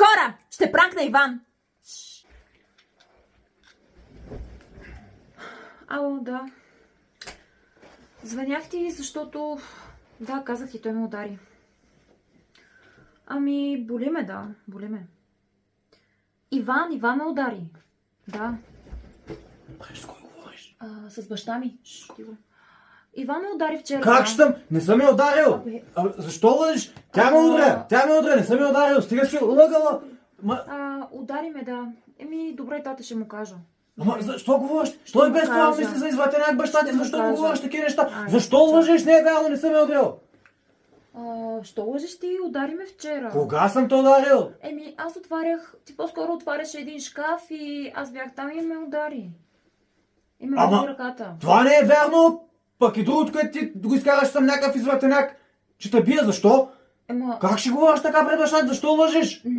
Хора, ще пранкна Иван. Ало, да. Звънях ти, защото... Да, казах ти, той ме удари. Ами, боли ме, да, боли ме. Иван ме удари. Да. С кой говориш? С баща ми. Иван ме удари вчера. Как ще съм? Не съм я ударил! Абе. Защо лъжиш? Тя ме удря! Тя ме удря! Не съм я ударил! Стига си лъгала! Удари ме, да. Добре, тата ще му кажа. Ама защо говориш? Що и без това кажа. мисли за извратеняк баща ти? Ще му Защо кажа. му говориш такива неща? Ай, Защо чакай. лъжиш? Не е вярно, не съм я ударил! Що лъжеш ти? Удари ме вчера. Кога съм те ударил? Аз отварях, ти по-скоро отваряше един шкаф и аз бях там и ме удари. И ме Ама- удари ръката. Това не е вярно! Пък и другото, което ти го изкараш, съм някакъв извратеняк. Че те бия, защо? Ема... Как ще говориш така пред баща ти? Защо лъжиш?